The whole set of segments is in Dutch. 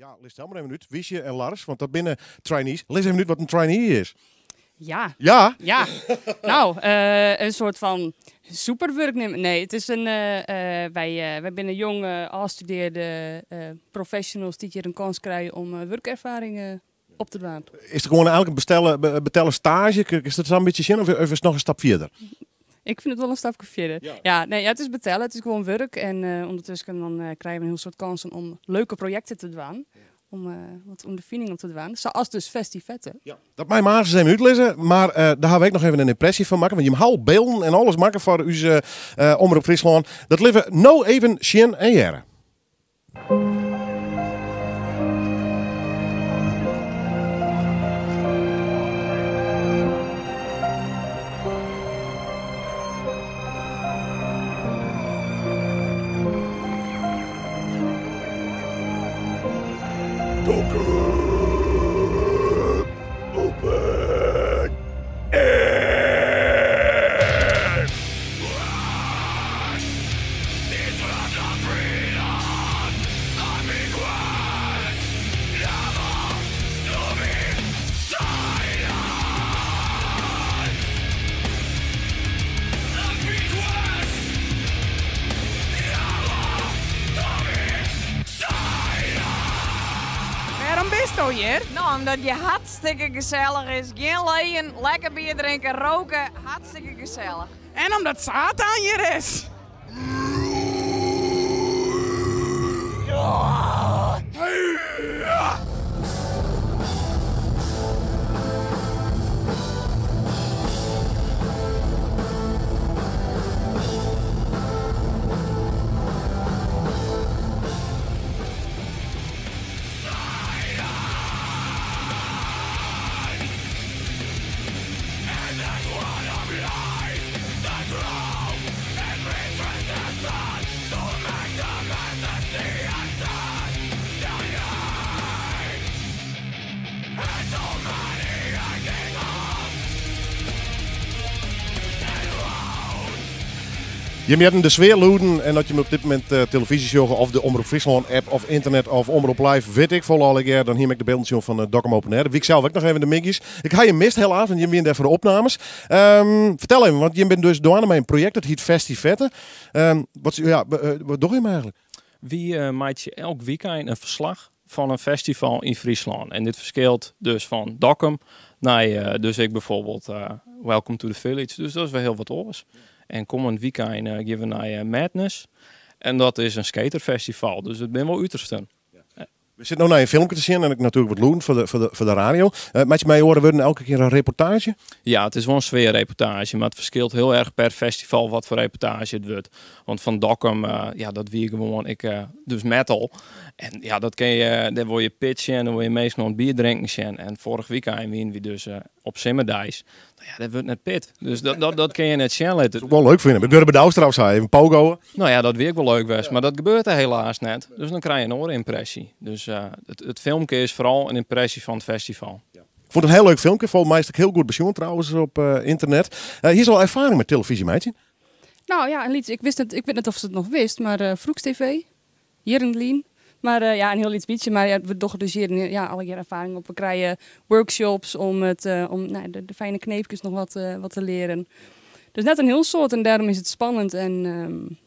Ja, lees helemaal even uit. Wiesje en Lars, want dat binnen trainees. Lees even uit wat een trainee is. Ja. Ja? Ja. Nou, een soort van superwerk. Nee, het is een... wij binnen jong afgestudeerde professionals die hier een kans krijgen om werkervaringen op te doen. Is er gewoon eigenlijk een betellen stage? Is dat zo een beetje zin of is het nog een stap verder? Ik vind het wel een stapje verder. Ja, het is betellen. Het is gewoon werk. En ondertussen dan krijgen we een heel soort kansen om leuke projecten te doen. Om wat ondervinding op te doen. Zoals dus Festivetten. Ja. Dat mij maar eens even uitlezen, maar daar gaan we ook nog even een impressie van maken. Want je mag beelden en alles maken voor onze Omroep Friesland. Dat leven nou even zien en jaren. Waarom bist je hier? Nou, omdat je hartstikke gezellig is. Geen leien, lekker bier drinken, roken. Hartstikke gezellig. En omdat Satan hier is. Je moet de sfeer loeden en dat je hem op dit moment televisie zorgen of de Omroep Friesland app of internet of Omroep Live, weet ik vol al een keer. Dan hier met de beelden zien van Dokkum Open Air. Ik zelf ook nog even de miggies. Ik ga je mist heel af, want je bent daar voor de opnames. Vertel even, want je bent dus door met een project, dat heet Festivetten. Wat doe je hem eigenlijk? Wie maakt je elk weekend een verslag van een festival in Friesland. En dit verschilt dus van Dokkum naar dus ik bijvoorbeeld Welcome to the Village. Dus dat is wel heel wat oors. En komend weekend geven we naar Madness. En dat is een skaterfestival. Dus het ben wel uitersten. We zitten nu naar een filmpje te zien en ik natuurlijk wat loen voor de radio. Met je mij horen worden elke keer een reportage? Ja, het is wel een sfeerreportage, maar het verschilt heel erg per festival wat voor reportage het wordt. Want van Dokkum, dat wie gewoon dus metal. En ja, dat ken je, daar word je pitchen en dan word je meestal nog een bier drinken. En vorig weekend wien we dus op Simmerdijs. Nou ja, dat wordt net pit. Dus dat ken je net zien. Dat is wel leuk vinden. We kunnen bij de Oosterhout zijn, even pogoen. Nou ja, dat werkt wel leuk was, maar dat gebeurt er helaas net. Dus dan krijg je een oorimpressie. Dus het filmpje is vooral een impressie van het festival. Ja. Ik vond het een heel leuk filmpje. Volgens mij is het heel goed bezocht trouwens op internet. Hier is al ervaring met televisie, meidje. Nou ja, een liedje. Ik weet niet of ze het nog wist, maar Vroeks TV, hier in Lien. Maar een heel iets beetje. Maar we doen dus hier alle keer ervaring op. We krijgen workshops om de fijne kneepjes nog wat te leren. Dus net een heel soort en daarom is het spannend. En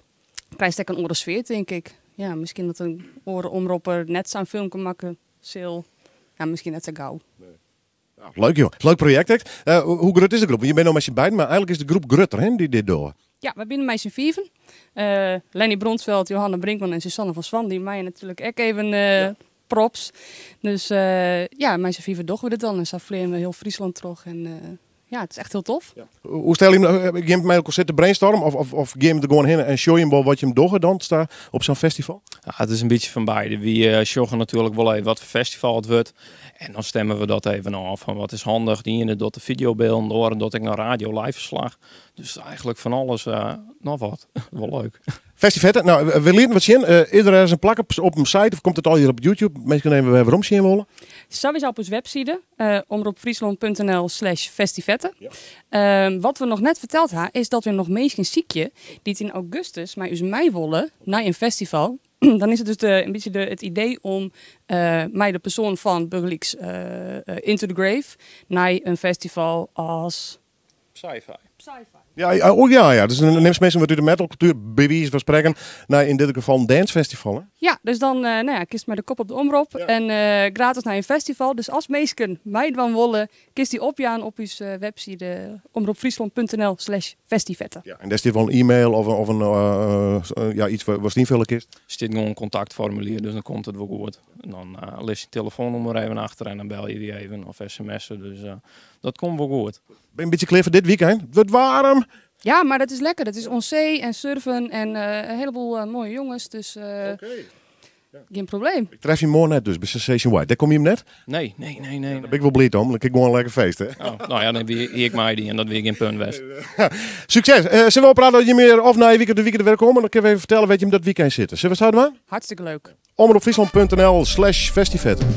krijg je een andere sfeer, denk ik. Ja, misschien dat een orenomroeper net zo'n film kan maken. Ja, misschien net zo gauw. Nee. Nou, leuk joh. Leuk project. Hoe groot is de groep? Je bent nog met je beiden, maar eigenlijk is de groep groter hè, die dit doen. Ja, we zijn met z'n vieven. Lenny Bronsveld, Johanna Brinkman en Susanne van Swan. Die mij natuurlijk ook even props. Dus met z'n vieven doen we dit dan. En zo vliegen we heel Friesland terug. En het is echt heel tof. Ja. Hoe stel je hem met elkaar zitten brainstormen? Of ga je er gewoon heen en show je hem wat je hem doet dan op zo'n festival? Ja, het is een beetje van beide. We showen natuurlijk wel even wat voor festival het wordt. En dan stemmen we dat even af. Van wat is handig. Die ene doet de videobeelden door en dat ik naar radio live verslag. Dus eigenlijk van alles nog wat. Wel leuk. Festivetten, nou, we leren wat zien. Is er een plak op een site of komt het al hier op YouTube? Misschien nemen we waarom zien willen. Sowieso op onze website, omroepfriesland.nl/festivetten. Ja. Wat we nog net verteld hebben, is dat we nog meest een ziekje die het in augustus, maar us mei willen, naar een festival, dan is het dus een beetje het idee om mij de persoon van Burgerlijks Into the Grave naar een festival als Sci-fi. Ja. Dus dan neemt mensen wat uit de metalcultuur, bij wie van spreken, naar in dit geval een dancefestival. Hè? Ja, dus dan kist mij de kop op de omroep en gratis naar een festival. Dus als mensen mij dan willen, kist die opjaan op uw website omroepfriesland.nl/festivetten. Ja, en daar staat wel een e-mail of iets waar je invullen kist. Er zit gewoon een contactformulier, dus dan komt het wel goed. En dan lees je telefoonnummer even achter en dan bel je die even of sms'en. Dus dat komt wel goed. Ben je een beetje klaar voor dit weekend? Het wordt warm. Ja, maar dat is lekker. Het is on zee en surfen en een heleboel mooie jongens. Dus geen probleem. Ik tref je morgen net dus bij Sensation White. Daar kom je hem net? Nee. Daar ben ik wel blij om. Dan kijk ik gewoon een lekker feest. Hè? Oh, nou ja, dan wie ik mij die en dat weer geen punt west. Succes. Zullen we oppraten dat je meer of na je weekend weer komen? Dan kunnen we even vertellen, weet je, hem dat weekend zitten. Zullen we het zouden maken? Hartstikke leuk. Omroepfriesland.nl/festivetten.